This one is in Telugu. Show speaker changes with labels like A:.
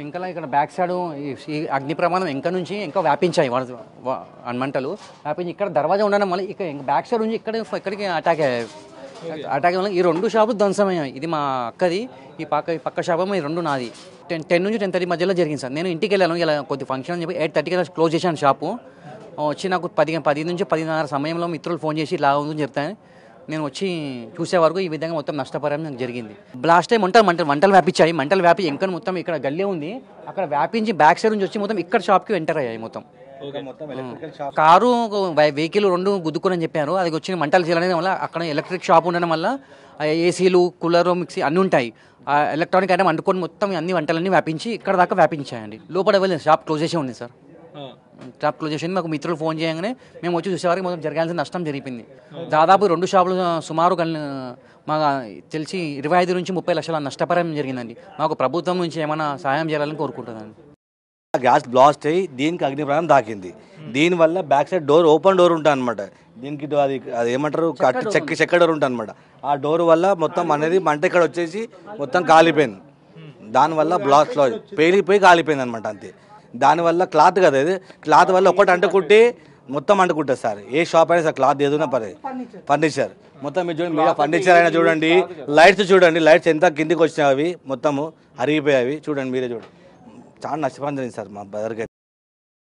A: ఇంకా ఇక్కడ బ్యాక్ సైడ్ ఈ అగ్ని ప్రమాదం ఇంకా నుంచి ఇంకా వ్యాపించాయి మంటలు వ్యాపించి ఇక్కడ దర్వాజా ఉండడం వల్ల ఇక్కడ బ్యాక్ సైడ్ నుంచి ఇక్కడికి అటాక్ వల్ల ఈ 2 షాపులు ధ్వంసమయ్యాయి. ఇది మా అక్కది, ఈ పక్క షాపు ఈ 2 నాది. 10 నుంచి 10:30 మధ్యలో జరిగింది సార్. నేను ఇంటికి వెళ్ళాను, ఇలా కొద్ది ఫంక్షన్ అని చెప్పి 8:30కి క్లోజ్ చేశాను షాపు. వచ్చి నాకు 10 నుంచి 10:30 సమయంలో మిత్రులు ఫోన్ చేసి ఇలా ఉందని చెప్తాను. నేను వచ్చి చూసే వరకు ఈ విధంగా మొత్తం నష్టపరం నాకు జరిగింది. బ్లాస్ట్ అయ్యి మంటలు వ్యాపించాయి. మంటలు వ్యాపి ఇంకా మొత్తం ఇక్కడ గల్లీ ఉంది, అక్కడ వ్యాపించి బ్యాక్ సైడ్ నుంచి వచ్చి మొత్తం ఇక్కడ షాప్కి ఎంటర్ అయ్యాయి. మొత్తం కారు వెహికల్ 2 గుద్దుకుని చెప్పారు. అది వచ్చిన మంటలు చేయడం వల్ల అక్కడ ఎలక్ట్రిక్ షాప్ ఉండడం వల్ల ఏసీలు, కూలరు, మిక్సీ అన్నీ ఉంటాయి. ఆ ఎలక్ట్రానిక్ ఐటమ్ అంటుకొని మొత్తం అన్ని వంటలన్నీ వ్యాపించి ఇక్కడ దాకా వ్యాపించాయండి. లోపల వెళ్ళి షాప్ క్లోజ్ చేసి ఉంది సార్. షాప్ క్లోజ్ చేసింది. మాకు మిత్రులు ఫోన్ చేయగానే మేము వచ్చి చూసేవారికి మొత్తం జరగాల్సిన నష్టం జరిగింది. దాదాపు 2 షాపులు సుమారు మాకు తెలిసి 25 నుంచి 30 లక్షల నష్టపరం జరిగిందండి. మాకు ప్రభుత్వం నుంచి ఏమైనా సహాయం చేయాలని కోరుకుంటుందండి.
B: గ్యాస్ బ్లాస్ట్ అయ్యి దీనికి అగ్ని ప్రమాదం తాకింది. దీనివల్ల back side door open door ఉంటుంది అనమాట. దీనికి అది ఏమంటారు చెక్క డోర్ ఉంటుంది అనమాట. ఆ డోర్ వల్ల మొత్తం అనేది మంట ఇక్కడ వచ్చేసి మొత్తం కాలిపోయింది. దానివల్ల బ్లాస్ట్ పేలిపోయి కాలిపోయింది అనమాట. అంతే. దానివల్ల క్లాత్ కదా, ఇది క్లాత్ వల్ల ఒకటి అంటుకుంటే మొత్తం అంటుకుంటుంది సార్. ఏ షాప్ అయినా సార్ క్లాత్ ఏదైనా ఫర్నిచర్ మొత్తం మీరు చూడండి. మీరు ఫర్నిచర్ అయినా చూడండి, లైట్స్ చూడండి, లైట్స్ ఎంత కిందికి వచ్చినాయి, అవి మొత్తము అరిగిపోయావి చూడండి, మీరే చూడండి. చాలా నష్టపరం జరిగింది సార్ మా బ్రదర్కి.